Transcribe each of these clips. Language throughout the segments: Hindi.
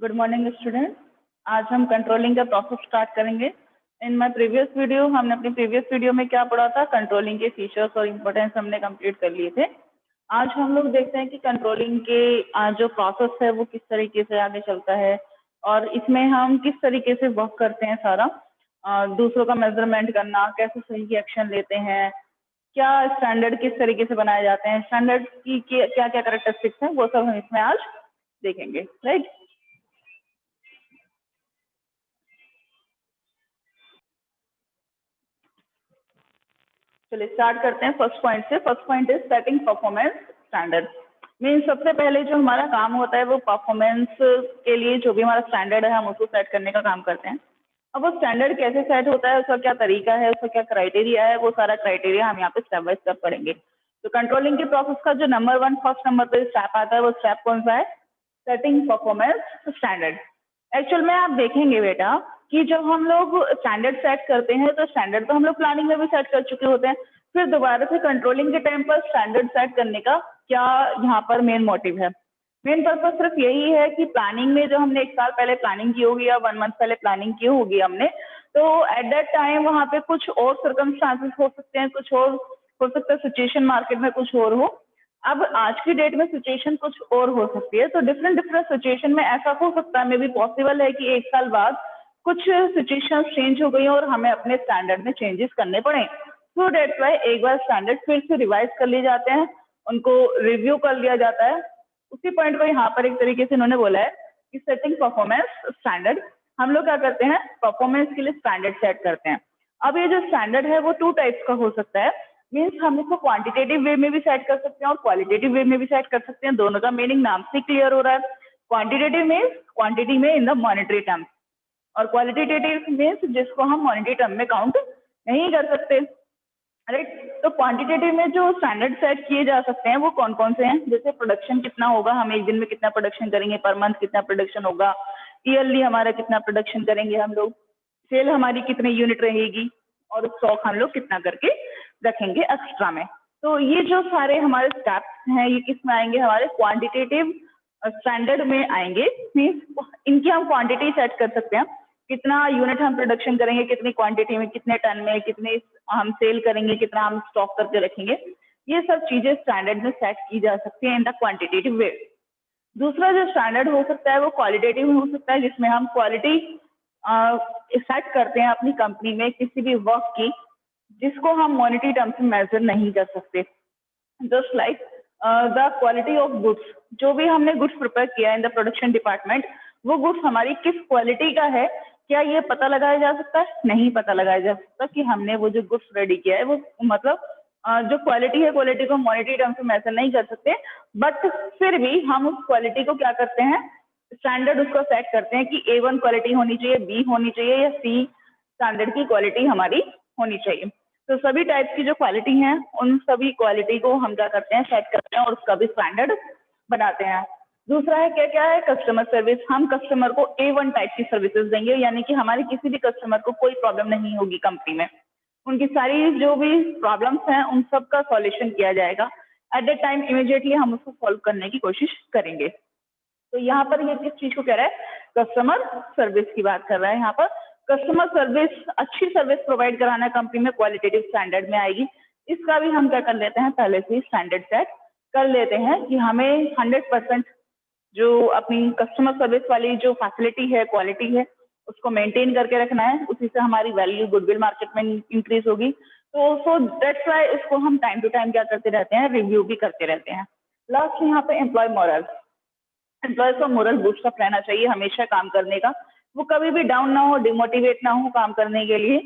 Good morning student. आज हम कंट्रोलिंग का प्रोसेस स्टार्ट करेंगे। इन माय प्रीवियस वीडियो हमने अपनी प्रीवियस वीडियो में क्या पढ़ा था, कंट्रोलिंग के फीचर्स और इम्पोर्टेंस हमने कंप्लीट कर लिए थे। आज हम लोग देखते हैं कि कंट्रोलिंग के जो प्रोसेस है वो किस तरीके से आगे चलता है और इसमें हम किस तरीके से वर्क करते हैं सारा, दूसरों का मेजरमेंट करना, कैसे सही एक्शन लेते हैं, क्या स्टैंडर्ड किस तरीके से बनाए जाते हैं, स्टैंडर्ड की क्या क्या कैरेक्टरिस्टिक्स हैं, वो सब हम इसमें आज देखेंगे। राइट, चलिए स्टार्ट करते हैं फर्स्ट पॉइंट से। First point is setting performance standard. Mean सबसे पहले जो हमारा काम होता है वो परफॉर्मेंस के लिए जो भी हमारा स्टैंडर्ड है हम उसको सेट करने का काम करते हैं। अब वो स्टैंडर्ड कैसे सेट होता है, उसका क्या तरीका है, उसका क्या क्राइटेरिया है, वो सारा क्राइटेरिया हम यहाँ पे स्टेप बाय स्टेप पढ़ेंगे। तो कंट्रोलिंग के प्रोसेस का जो नंबर वन फर्स्ट नंबर पे स्टेप आता है वो स्टेप कौन सा है, सेटिंग परफॉर्मेंस स्टैंडर्ड। एक्चुअल में आप देखेंगे बेटा कि जब हम लोग स्टैंडर्ड सेट करते हैं तो स्टैंडर्ड तो हम लोग प्लानिंग में भी सेट कर चुके होते हैं, फिर दोबारा से कंट्रोलिंग के टाइम पर स्टैंडर्ड सेट करने का क्या यहाँ पर मेन मोटिव है। मेन पर्पज सिर्फ यही है कि प्लानिंग में जो हमने एक साल पहले प्लानिंग की होगी या 1 मंथ पहले प्लानिंग की होगी हमने, तो एट दैट टाइम वहाँ पे कुछ और सर्कमस्टांसेस हो सकते हैं, कुछ और हो सकता है, सिचुएशन मार्केट में कुछ और हो। अब आज की डेट में सिचुएशन कुछ और हो सकती है, तो डिफरेंट डिफरेंट सिचुएशन में ऐसा हो सकता है, मे बी पॉसिबल है कि एक साल बाद कुछ सिचुएशन चेंज हो गई और हमें अपने स्टैंडर्ड में चेंजेस करने पड़े। सो डेट्स वाई एक बार स्टैंडर्ड फिर से रिवाइज कर लिए जाते हैं, उनको रिव्यू कर लिया जाता है। उसी पॉइंट को यहाँ पर एक तरीके से इन्होंने बोला है कि सेटिंग परफॉर्मेंस स्टैंडर्ड। हम लोग क्या करते हैं, परफॉर्मेंस के लिए स्टैंडर्ड सेट करते हैं। अब ये जो स्टैंडर्ड है वो 2 टाइप्स का हो सकता है। मीन्स हम इसको क्वांटिटेटिव वे में भी सेट कर सकते हैं और क्वालिटेटिव वे में भी सेट कर सकते हैं। दोनों का मीनिंग नाम से क्लियर हो रहा है। क्वांटिटेटिव मीन्स क्वांटिटी में इन द मॉनेटरी टर्म्स, और क्वालिटेटिव मीन्स जिसको हम मॉनेटरी टर्म में काउंट नहीं कर सकते। राइट, तो क्वांटिटेटिव में जो स्टैंडर्ड सेट किए जा सकते हैं वो कौन कौन से हैं, जैसे प्रोडक्शन कितना होगा, हम एक दिन में कितना प्रोडक्शन करेंगे, पर मंथ कितना प्रोडक्शन होगा, ईयरली हमारा कितना प्रोडक्शन करेंगे हम लोग, सेल हमारी कितनी यूनिट रहेगी, और स्टॉक हम लोग कितना करके रखेंगे एक्स्ट्रा में। तो ये जो सारे हमारे स्टेप्स हैं ये किस में आएंगे, हमारे क्वांटिटेटिव स्टैंडर्ड में आएंगे। मीन्स इनकी हम क्वांटिटी सेट कर सकते हैं, कितना यूनिट हम प्रोडक्शन करेंगे, कितनी क्वांटिटी में, कितने टन में, कितने हम सेल करेंगे, कितना हम स्टॉक करके रखेंगे। ये सब चीजें स्टैंडर्ड में सेट की जा सकती है इन द क्वांटिटेटिव वे। दूसरा जो स्टैंडर्ड हो सकता है वो क्वालिटेटिव हो सकता है, जिसमें हम क्वालिटी सेट करते हैं अपनी कंपनी में किसी भी वर्क की, जिसको हम मॉनेटरी टर्म्स में मेजर नहीं कर सकते। Just like the quality of goods, जो भी हमने गुड्स प्रिपेयर किया इन द प्रोडक्शन डिपार्टमेंट, वो गुड्स हमारी किस क्वालिटी का है, क्या ये पता लगाया जा सकता है? नहीं पता लगाया जा सकता कि हमने वो जो गुड्स रेडी किया है वो मतलब जो क्वालिटी है, क्वालिटी को मॉनेटरी टर्म्स में मेजर नहीं कर सकते, बट फिर भी हम उस क्वालिटी को क्या करते हैं, स्टैंडर्ड उसको सेट करते हैं कि A1 क्वालिटी होनी चाहिए, B होनी चाहिए या C स्टैंडर्ड की क्वालिटी हमारी होनी चाहिए। तो सभी टाइप की जो क्वालिटी हैं उन सभी क्वालिटी को हम क्या करते हैं, सेट करते हैं और उसका भी स्टैंडर्ड बनाते हैं। दूसरा है क्या क्या है, कस्टमर सर्विस। हम कस्टमर को A1 टाइप की सर्विसेज देंगे, यानी कि हमारी किसी भी कस्टमर को कोई प्रॉब्लम नहीं होगी कंपनी में, उनकी सारी जो भी प्रॉब्लम्स हैं उन सब का सॉल्यूशन किया जाएगा। एट द टाइम इमीडिएटली हम उसको सॉल्व करने की कोशिश करेंगे। तो यहाँ पर ये किस चीज को कह रहा है, कस्टमर सर्विस की बात कर रहा है। यहाँ पर कस्टमर सर्विस, अच्छी सर्विस प्रोवाइड कराना कंपनी में क्वालिटेटिव स्टैंडर्ड में आएगी। इसका भी हम क्या कर लेते हैं, पहले से स्टैंडर्ड सेट कर लेते हैं कि हमें 100% जो अपनी कस्टमर सर्विस वाली जो फैसिलिटी है, क्वालिटी है, उसको मेंटेन करके रखना है। उसी से हमारी वैल्यू गुडविल मार्केट में इंक्रीज होगी। तो सो दैट्स व्हाई इसको हम टाइम टू टाइम क्या करते रहते हैं, रिव्यू भी करते रहते हैं। लास्ट यहाँ पे एम्प्लॉय मॉरल, एम्प्लॉय का मोरल बूस्ट अप रहना चाहिए हमेशा काम करने का, वो कभी भी डाउन ना हो, डिमोटिवेट ना हो काम करने के लिए।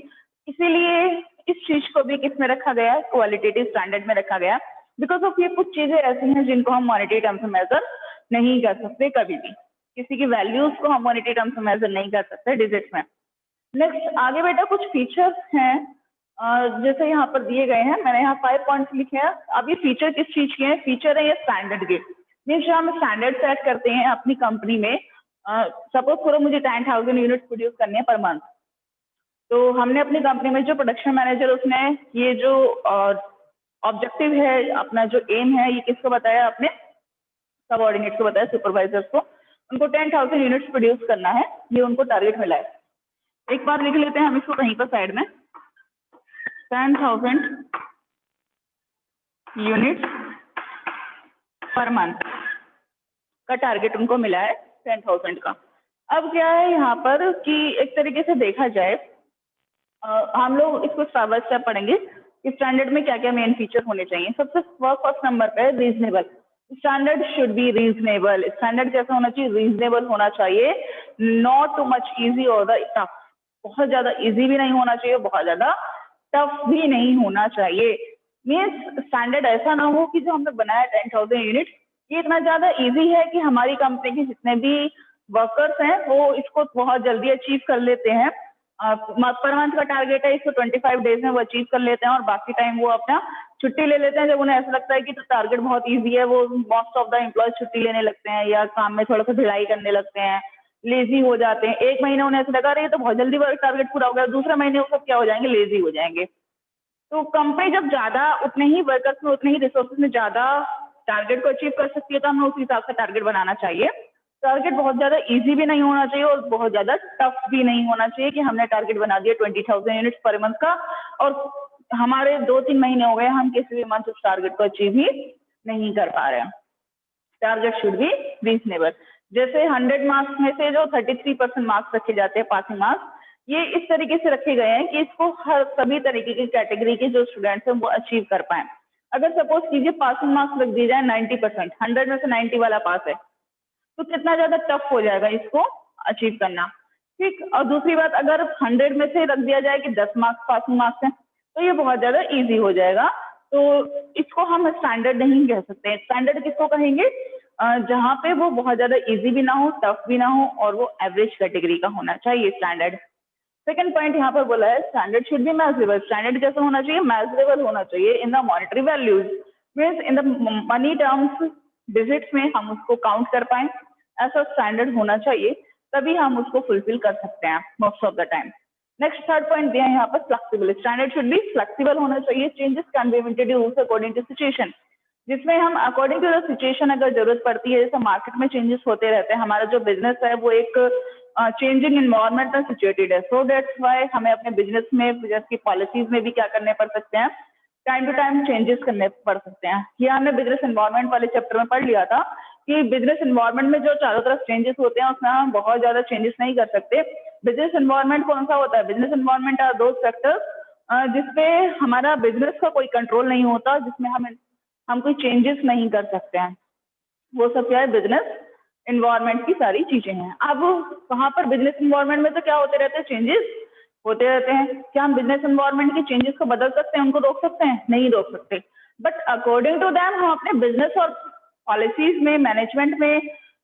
इसीलिए इस चीज को भी किस में रखा गया है, क्वालिटेटिव स्टैंडर्ड में रखा गया। बिकॉज ऑफ ये कुछ चीजें ऐसी हैं जिनको हम मॉनेटरी टर्म्स में मेजर नहीं कर सकते, कभी भी किसी की वैल्यूज को हम मॉनेटरी टर्म्स में मेजर नहीं कर सकते डिजिट्स में। नेक्स्ट आगे बेटा कुछ फीचर्स हैं जैसे यहाँ पर दिए गए हैं, मैंने यहाँ 5 पॉइंट्स लिखे हैं। अब ये फीचर किस चीज के हैं, फीचर है ये स्टैंडर्ड के। मीन्स जो हम स्टैंडर्ड सेट करते हैं अपनी कंपनी में, सपोज करो मुझे 10,000 यूनिट प्रोड्यूस करनी है पर मंथ, तो हमने अपनी कंपनी में जो प्रोडक्शन मैनेजर उसने ये जो ऑब्जेक्टिव है, अपना जो एम है, ये किसको बताया, अपने सबऑर्डिनेट को बताया, सुपरवाइजर्स को। उनको 10,000 यूनिट्स प्रोड्यूस करना है, ये उनको टारगेट मिला है। एक बार लिख लेते हैं हम इसको कहीं पर साइड में, 10,000 यूनिट्स पर मंथ का टारगेट उनको मिला है 10,000 का। अब क्या है यहाँ पर कि एक तरीके से देखा जाए, हम लोग इसको स्टेप बाय स्टेप पढ़ेंगे कि स्टैंडर्ड में क्या क्या मेन फीचर होने चाहिए। सबसे फर्स्ट नंबर पे है reasonable. Standard should be reasonable. Standard कैसा होना चाहिए? रीजनेबल होना चाहिए, नॉट टू मच इजी और द टफ। बहुत ज्यादा इजी भी नहीं होना चाहिए, बहुत ज्यादा टफ भी नहीं होना चाहिए। मीन्स स्टैंडर्ड ऐसा ना हो कि जो हमने बनाया 10,000 यूनिट, ये इतना ज्यादा इजी है कि हमारी कंपनी के जितने भी वर्कर्स हैं वो इसको बहुत जल्दी अचीव कर लेते हैं। पर मंथ का टारगेट है, इसको 25 डेज में वो अचीव कर लेते हैं और बाकी टाइम वो अपना छुट्टी ले लेते हैं। जब उन्हें ऐसा लगता है कि तो टारगेट बहुत इजी है, वो मोस्ट ऑफ द एम्प्लॉयज छुट्टी लेने लगते हैं या काम में थोड़ा सा ढिलाई करने लगते हैं, लेजी हो जाते हैं। एक महीने उन्हें ऐसा लगा रही है तो बहुत जल्दी टारगेट पूरा हो गया, दूसरे महीने वो सब क्या हो जाएंगे? लेजी हो जाएंगे। तो कंपनी जब ज्यादा उतने ही वर्कर्स में, उतने ही रिसोर्सेज में ज्यादा टारगेट को अचीव कर सकती है तो हमें उस हिसाब से टारगेट बनाना चाहिए। टारगेट बहुत ज्यादा इजी भी नहीं होना चाहिए और बहुत ज्यादा टफ भी नहीं होना चाहिए कि हमने टारगेट बना दिया 20,000 यूनिट्स पर मंथ का और हमारे 2-3 महीने हो गए, हम किसी भी मंथ उस टारगेट को अचीव ही नहीं कर पा रहे हैं। Target should be reasonable. जैसे 100 मार्क्स में से जो 33% मार्क्स रखे जाते हैं पासिंग मार्क्स, ये इस तरीके से रखे गए हैं कि इसको हर सभी तरीके की कैटेगरी के जो स्टूडेंट्स हैं वो अचीव कर पाए। अगर सपोज कीजिए पासिंग मार्क्स रख दिए जाए 90%, 100 में से 90 वाला पास है, तो कितना ज्यादा टफ हो जाएगा इसको अचीव करना। ठीक, और दूसरी बात, अगर 100 में से रख दिया जाए कि 10 मार्क्स पासिंग मार्क्स हैं, तो ये बहुत ज्यादा इजी हो जाएगा। तो इसको हम स्टैंडर्ड नहीं कह सकते। स्टैंडर्ड किसको कहेंगे? जहाँ पे वो बहुत ज्यादा इजी भी ना हो, टफ भी ना हो और वो एवरेज कैटेगरी का होना चाहिए स्टैंडर्ड। सेकंड पॉइंट यहाँ पर बोला है standard should B measurable. Standard कैसा होना चाहिए? मेजरेबल होना चाहिए in the monetary values, means in the money terms, digits में हम उसको काउंट कर पाए, ऐसा स्टैंडर्ड होना चाहिए, तभी हम उसको फुलफिल कर सकते हैं most of the time. Next third point दिया है यहाँ पर flexible. Standard should be flexible होना चाहिए। Changes can be introduced according to situation, जिसमें हम अकॉर्डिंग टू द सिचुएशन अगर जरूरत पड़ती है, जैसे मार्केट में चेंजेस होते रहते हैं, हमारा जो बिजनेस है वो एक चेंजिंग इन्वायरमेंट में सिचुएटेड है, सो दैट्स व्हाई हमें अपने बिजनेस में, बिजनेस की पॉलिसीज में भी क्या करने पड़ सकते हैं? टाइम टू टाइम चेंजेस करने पड़ सकते हैं। ये हमने बिजनेस एनवायरनमेंट वाले चैप्टर में पढ़ लिया था कि बिजनेस एनवायरनमेंट में जो चारों तरफ चेंजेस होते हैं उसमें हम बहुत ज्यादा चेंजेस नहीं कर सकते। बिजनेस एनवायरनमेंट कौन सा होता है? Business environment are those factors जिसपे हमारा बिजनेस का कोई कंट्रोल नहीं होता, जिसमें हम कोई चेंजेस नहीं कर सकते हैं। वो सब क्या है? बिजनेस एनवायरनमेंट की सारी चीजें हैं। अब वहां पर बिजनेस एनवायरनमेंट में तो क्या होते रहते हैं? चेंजेस होते रहते हैं। क्या हम बिजनेस एनवायरनमेंट के चेंजेस को बदल सकते हैं, उनको रोक सकते हैं? नहीं रोक सकते। बट अकॉर्डिंग टू दैम हम अपने बिजनेस और पॉलिसीज में, मैनेजमेंट में,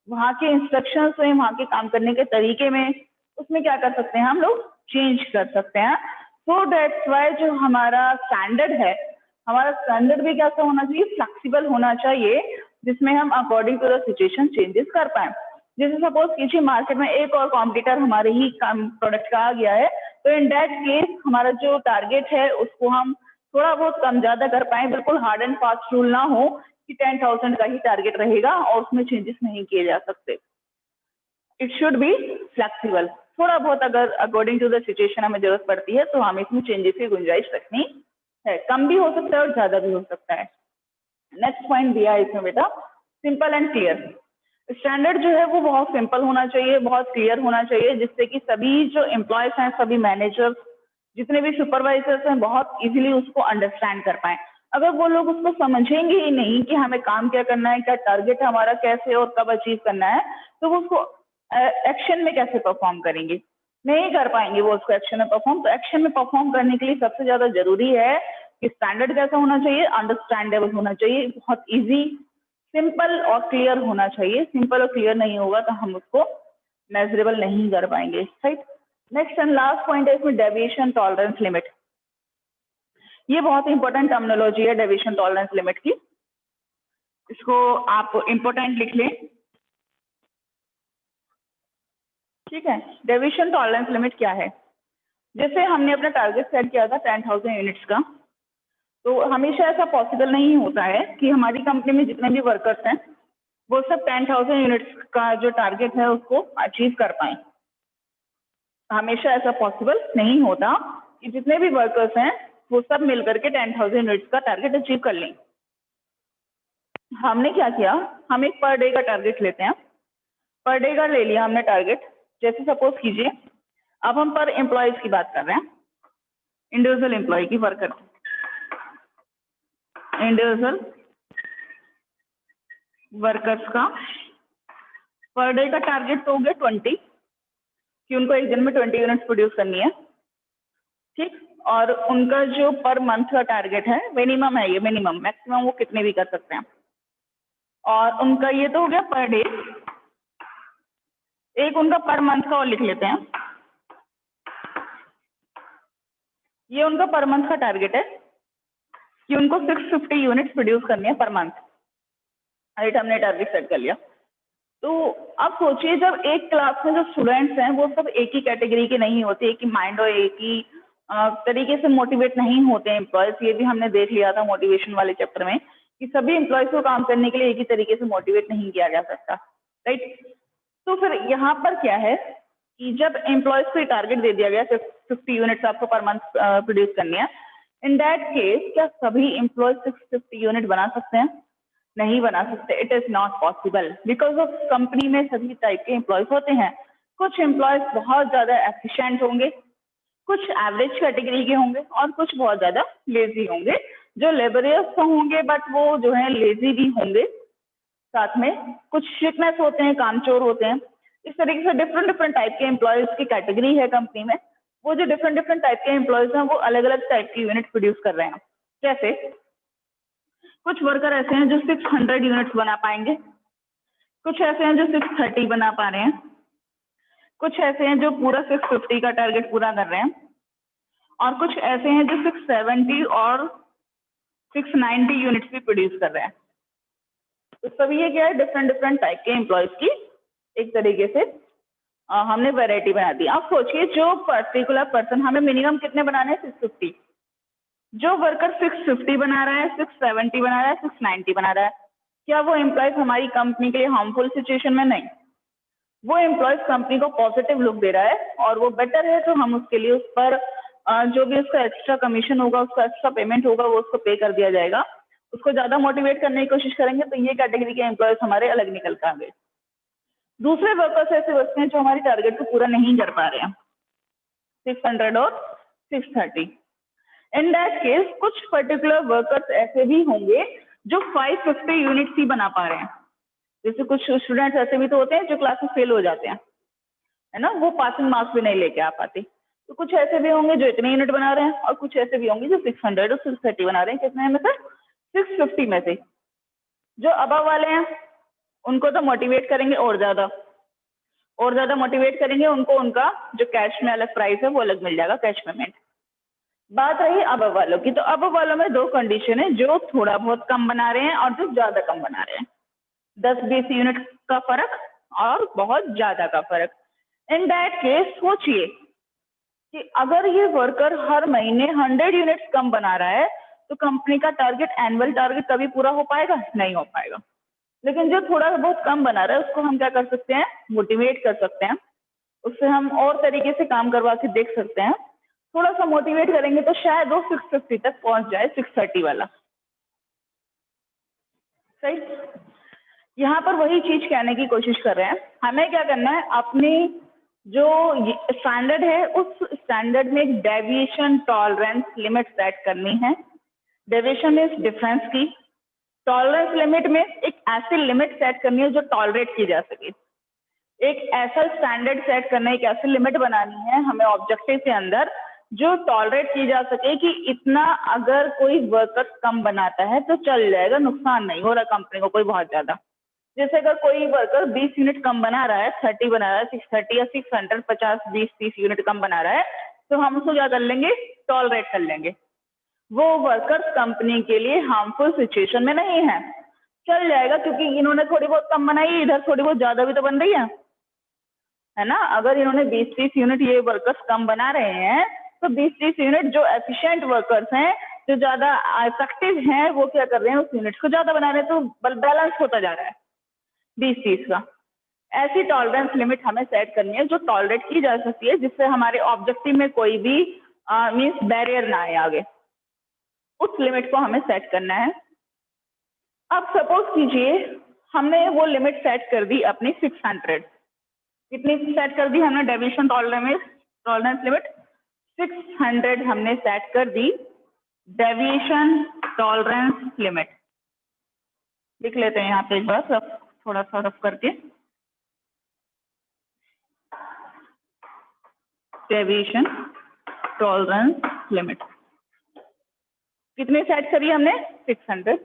वहाँ के इंस्ट्रक्शंस में, वहाँ के काम करने के तरीके में, उसमें क्या कर सकते हैं? हम लोग चेंज कर सकते हैं। सो दैट्स वाई जो हमारा स्टैंडर्ड है, हमारा स्टैंडर्ड भी कैसा होना चाहिए? फ्लेक्सिबल होना चाहिए, जिसमें हम according to the situation changes कर पाए। जैसे सपोज कीजिए मार्केट में एक और कॉम्पिटिटर हमारे ही प्रोडक्ट का आ गया है, तो इन दैट केस हमारा जो टारगेट है उसको हम थोड़ा बहुत कम ज्यादा कर पाए। बिल्कुल हार्ड एंड फास्ट रूल ना हो कि 10,000 का ही टारगेट रहेगा और उसमें चेंजेस नहीं किए जा सकते। It should be flexible. थोड़ा बहुत अगर अकॉर्डिंग टू द सिचुएशन हमें जरूरत पड़ती है तो हम इसमें चेंजेस की गुंजाइश रखनी है। कम भी हो सकता है और ज्यादा भी हो सकता है। नेक्स्ट पॉइंट दिया है इसमें बेटा, सिंपल एंड क्लियर। स्टैंडर्ड जो है वो बहुत सिंपल होना चाहिए, बहुत क्लियर होना चाहिए, जिससे कि सभी जो एम्प्लॉयज हैं, सभी मैनेजर्स, जितने भी सुपरवाइजर्स हैं, बहुत इजीली उसको अंडरस्टैंड कर पाए। अगर वो लोग उसको समझेंगे ही नहीं कि हमें काम क्या करना है, क्या टारगेट हमारा कैसे और कब अचीव करना है, तो वो उसको एक्शन में कैसे परफॉर्म करेंगे? नहीं कर पाएंगे वो उसको एक्शन में परफॉर्म। तो एक्शन में परफॉर्म करने के लिए सबसे ज्यादा जरूरी है कि स्टैंडर्ड कैसा होना चाहिए? अंडरस्टैंडेबल होना चाहिए, बहुत इजी, सिंपल और क्लियर होना चाहिए। सिंपल और क्लियर नहीं होगा तो हम उसको मेजरेबल नहीं कर पाएंगे, right. Next and last point है इसमें डेविएशन टॉलरेंस लिमिट। ये बहुत इंपॉर्टेंट टर्मिनोलॉजी है डेविएशन टॉलरेंस लिमिट की, इसको आप इंपॉर्टेंट लिख लें, ठीक है। डेविएशन टॉलरेंस लिमिट क्या है? जैसे हमने अपना टारगेट सेट किया था 10,000 यूनिट्स का, तो हमेशा ऐसा पॉसिबल नहीं होता है कि हमारी कंपनी में जितने भी वर्कर्स हैं वो सब 10,000 यूनिट्स का जो टारगेट है उसको अचीव कर पाए। हमेशा ऐसा पॉसिबल नहीं होता कि जितने भी वर्कर्स हैं वो सब मिलकर के 10,000 यूनिट्स का टारगेट अचीव कर लें। हमने क्या किया, हम एक पर डे का टारगेट लेते हैं। पर डे का ले लिया हमने टारगेट। जैसे सपोज कीजिए, अब हम पर एम्प्लॉयज की बात कर रहे हैं, इंडिविजुअल एम्प्लॉय की, वर्कर, इंडिविजुअल वर्कर्स का पर डे का टारगेट तो हो गया 20, कि उनको एक दिन में 20 यूनिट्स प्रोड्यूस करनी है, ठीक। और उनका जो पर मंथ का टारगेट है, मिनिमम है ये, मिनिमम, मैक्सिमम वो कितने भी कर सकते हैं। और उनका ये तो हो गया पर डे। एक उनका पर मंथ का और लिख लेते हैं। ये उनका पर मंथ का टारगेट है कि उनको 650 यूनिट्स प्रोड्यूस करनी है पर मंथ। राइट, हमने टारगेट सेट कर लिया। तो अब सोचिए, जब एक क्लास में जो स्टूडेंट्स हैं वो सब एक ही कैटेगरी के नहीं होते, एक ही माइंड और एक ही तरीके से मोटिवेट नहीं होते हैं एम्प्लॉयज। ये भी हमने देख लिया था मोटिवेशन वाले चैप्टर में कि सभी एम्प्लॉयज को काम करने के लिए एक ही तरीके से मोटिवेट नहीं किया जा सकता। राइट, तो फिर यहाँ पर क्या है कि जब एम्प्लॉयज को टारगेट दे दिया गया 50 यूनिट्स आपको पर मंथ प्रोड्यूस करनी है, इन दैट केस क्या सभी एम्प्लॉयज 650 यूनिट बना सकते हैं? नहीं बना सकते। It is not possible because of company में सभी टाइप के एम्प्लॉयज होते हैं। कुछ एम्प्लॉयज बहुत ज्यादा एफिशिएंट होंगे, कुछ एवरेज कैटेगरी के होंगे और कुछ बहुत ज्यादा लेजी होंगे। जो लेबरियस तो होंगे बट वो जो है लेजी भी होंगे। साथ में कुछ शिकनेस होते हैं, कामचोर होते हैं। इस तरीके से डिफरेंट डिफरेंट टाइप के एम्प्लॉयज की कैटेगरी है कंपनी में। वो जो डिफरेंट डिफरेंट टाइप के एम्प्लॉयज हैं वो अलग अलग टाइप की यूनिट प्रोड्यूस कर रहे हैं। जैसे कुछ वर्कर ऐसे हैं जो 600 यूनिट्स बना पाएंगे, कुछ ऐसे हैं जो 630 बना पा रहे हैं, कुछ ऐसे हैं जो पूरा 650 का टारगेट पूरा कर रहे हैं, और कुछ ऐसे हैं जो 670 और 690 यूनिट्स भी प्रोड्यूस कर रहे हैं। तो सभी ये क्या है, डिफरेंट डिफरेंट टाइप के एम्प्लॉयज की एक तरीके से हमने वैरायटी बना दी। आप सोचिए, जो पर्टिकुलर पर्सन, हमें मिनिमम कितने बनाने हैं? 650। जो वर्कर 650 बना रहा है, 670 बना रहा है, 690 बना रहा है, क्या वो एम्प्लॉयज हमारी कंपनी के लिए हार्मफुल सिचुएशन में? नहीं। वो एम्प्लॉयज कंपनी को पॉजिटिव लुक दे रहा है और वो बेटर है, तो हम उसके लिए उस पर जो भी उसका एक्स्ट्रा कमीशन होगा, उसका एक्स्ट्रा पेमेंट होगा, वो उसको पे कर दिया जाएगा। उसको ज्यादा मोटिवेट करने की कोशिश करेंगे, तो ये कैटेगरी के एम्प्लॉयज हमारे अलग निकल कर आएंगे। दूसरे वर्कर्स ऐसे बचते हैं जो हमारी टारगेट को पूरा नहीं कर पा रहे हैं, 600 और 630। इन दैट केस कुछ पर्टिकुलर वर्कर्स ऐसे भी होंगे जो 550 यूनिट्स ही बना पा रहे हैं। जैसे कुछ स्टूडेंट्स ऐसे भी तो होते हैं जो क्लास में फेल हो जाते हैं, है ना, वो पासिंग मार्क्स भी नहीं लेके आ पाते। तो कुछ ऐसे भी होंगे जो इतने यूनिट बना रहे हैं, और कुछ ऐसे भी होंगे जो 600 और 630 बना रहे हैं। कितने में से? 650 में से। जो अबव वाले हैं उनको तो मोटिवेट करेंगे और ज्यादा मोटिवेट करेंगे उनको, उनका जो कैश में अलग प्राइस है वो अलग मिल जाएगा, कैश पेमेंट। बात रही अबव वालों की, तो अबव वालों में दो कंडीशन है, जो थोड़ा बहुत कम बना रहे हैं और जो ज्यादा कम बना रहे हैं। 10-20 यूनिट का फर्क और बहुत ज्यादा का फर्क। इन दैट केस सोचिए कि अगर ये वर्कर हर महीने 100 यूनिट्स कम बना रहा है, तो कंपनी का टारगेट, एनुअल टारगेट कभी पूरा हो पाएगा? नहीं हो पाएगा। लेकिन जो थोड़ा बहुत कम बना रहा है उसको हम क्या कर सकते हैं? मोटिवेट कर सकते हैं, उससे हम और तरीके से काम करवा के देख सकते हैं। थोड़ा सा मोटिवेट करेंगे तो शायद वो 650 तक पहुंच जाए, 630 वाला। सही। यहाँ पर वही चीज कहने की कोशिश कर रहे हैं। हमें क्या करना है, अपनी जो स्टैंडर्ड है उस स्टैंडर्ड में एक डेविएशन टॉलरेंस लिमिट सेट करनी है। डेविएशन इज डिफरेंस की, टॉलरेंस लिमिट में एक ऐसी लिमिट सेट करनी है जो टॉलरेट की जा सके। एक ऐसा स्टैंडर्ड सेट करना है, एक ऐसी लिमिट बनानी है हमें ऑब्जेक्टिव के अंदर जो टॉलरेट की जा सके कि इतना अगर कोई वर्कर कम बनाता है तो चल जाएगा, नुकसान नहीं हो रहा कंपनी को कोई बहुत ज्यादा। जैसे अगर कोई वर्कर 20 यूनिट कम बना रहा है, 30 बना रहा है, 630 या 600, 50, 20, 30 यूनिट कम बना रहा है, तो हम उसको क्या कर लेंगे? टॉलरेट कर लेंगे। वो वर्कर्स कंपनी के लिए हार्मफुल सिचुएशन में नहीं है, चल जाएगा, क्योंकि इन्होंने थोड़ी बहुत कम बनाई, इधर थोड़ी बहुत ज्यादा भी तो बन रही है ना। अगर इन्होंने 20-30 यूनिट ये वर्कर्स कम बना रहे हैं, तो 20-30 यूनिट जो एफिशिएंट वर्कर्स हैं, जो ज्यादा इफेक्टिव हैं, वो क्या कर रहे हैं? उस यूनिट्स को ज्यादा बना रहे हैं, तो बैलेंस होता जा रहा है। 20-30 का। ऐसी टॉलरेंस लिमिट हमें सेट करनी है जो टॉलरेट की जा सकती है, जिससे हमारे ऑब्जेक्टिव में कोई भी मीन्स बैरियर ना आए आगे। उस लिमिट को हमें सेट करना है। अब सपोज कीजिए हमने वो लिमिट सेट कर दी अपनी 600। कितनी सेट कर दी हमने डेविएशन टॉलरेंस लिमिट? 600 हमने सेट कर दी डेविएशन टॉलरेंस लिमिट। लिख लेते हैं यहाँ पे एक बार सब थोड़ा सा रफ करके। डेविएशन टॉलरेंस लिमिट कितनी सेट करी हमने? 600।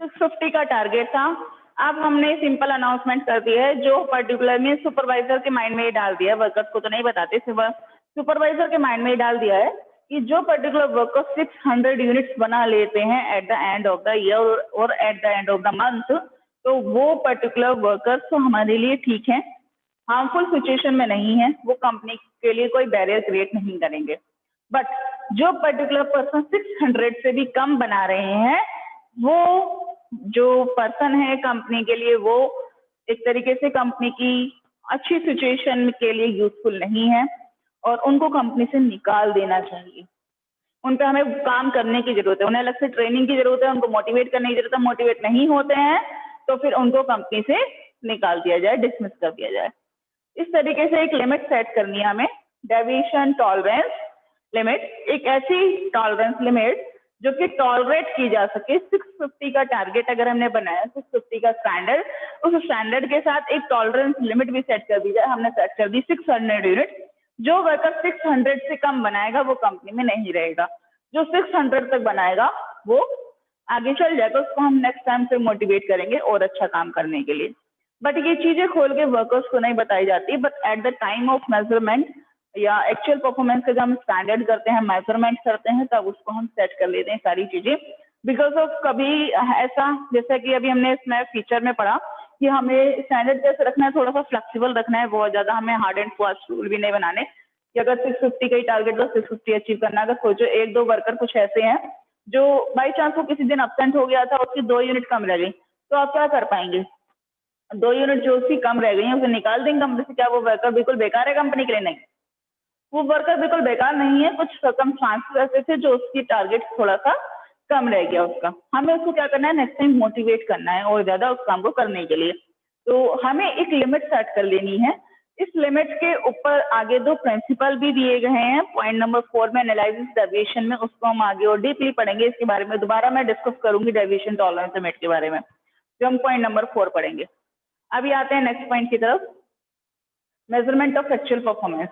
650 का टारगेट था। अब हमने सिंपल अनाउंसमेंट कर दिया है, जो पर्टिकुलर में सुपरवाइजर के माइंड में ही डाल दिया है, वर्कर्स को तो नहीं बताते, सुपरवाइजर के माइंड में ही डाल दिया है कि जो पर्टिकुलर वर्कर्स 600 यूनिट्स बना लेते हैं at the end of the year और at the end of the month, तो वो पर्टिकुलर वर्कर्स तो हमारे लिए ठीक है, हार्मफुल सिचुएशन में नहीं है, वो कंपनी के लिए कोई बैरियर क्रिएट नहीं करेंगे। बट जो पर्टिकुलर पर्सन 600 से भी कम बना रहे हैं, वो जो पर्सन है कंपनी के लिए वो एक तरीके से कंपनी की अच्छी सिचुएशन के लिए यूजफुल नहीं है और उनको कंपनी से निकाल देना चाहिए। उन पर हमें काम करने की जरूरत है, उन्हें अलग से ट्रेनिंग की जरूरत है, उनको मोटिवेट करने की जरूरत है। मोटिवेट नहीं होते हैं तो फिर उनको कंपनी से निकाल दिया जाए, डिसमिस कर दिया जाए। इस तरीके से एक लिमिट सेट करनी है हमें, डेविएशन टॉलरेंस लिमिट, एक ऐसी टॉलरेंस लिमिट जो कि टॉलरेट की जा सके। 650 का टारगेट अगर हमने बनाया, 650 का स्टैंडर्ड, उस स्टैंडर्ड के साथ एक टॉलरेंस लिमिट भी सेट कर दी जाए। हमने सेट कर दी 600 यूनिट। जो वर्कर 600 से कम बनाएगा वो कंपनी में नहीं रहेगा, जो 600 तक बनाएगा वो आगे चल जाएगा, उसको हम नेक्स्ट टाइम से मोटिवेट करेंगे और अच्छा काम करने के लिए। बट ये चीजें खोल के वर्कर्स को नहीं बताई जाती, but at the time of measurement या एक्चुअल परफॉर्मेंस का जब हम स्टैंडर्ड करते हैं, मेजरमेंट करते हैं, तब उसको हम सेट कर लेते हैं सारी चीजें। बिकॉज ऑफ कभी ऐसा, जैसा कि अभी हमने इसमें फीचर में पढ़ा कि हमें स्टैंडर्ड कैसे रखना है, थोड़ा सा फ्लेक्सिबल रखना है, बहुत ज्यादा हमें हार्ड एंड फास्ट रूल भी नहीं बनाने कि अगर 650 का ही टारगेट तो 650 अचीव करना। अगर सोचो एक दो वर्कर कुछ ऐसे हैं जो बाई चांस वो किसी दिन एब्सेंट हो गया था, उसकी 2 यूनिट कम रह गई, तो आप क्या कर पाएंगे? 2 यूनिट जो उसकी कम रह गई है उसे निकाल देंगे कंपनी से। क्या वो वर्कर बिल्कुल बेकार है कंपनी के लिए? नहीं, वो वर्कर बिल्कुल बेकार नहीं है, कुछ सर्कमस्टांसेस ऐसे थे जो उसकी टारगेट थोड़ा सा कम रह गया उसका। हमें उसको क्या करना है? नेक्स्ट टाइम मोटिवेट करना है और ज्यादा उस काम को करने के लिए। तो हमें एक लिमिट सेट कर लेनी है। इस लिमिट के ऊपर आगे 2 प्रिंसिपल भी दिए गए हैं पॉइंट नंबर 4 में, एनालिसिस डेविएशन में। उसको हम आगे और डीपली पढ़ेंगे, इसके बारे में दोबारा मैं डिस्कस करूंगी डेविएशन टॉलरेंस लिमिट के बारे में, जो हम पॉइंट नंबर 4 पढ़ेंगे। अभी आते हैं नेक्स्ट पॉइंट की तरफ, मेजरमेंट ऑफ एक्चुअल परफॉर्मेंस।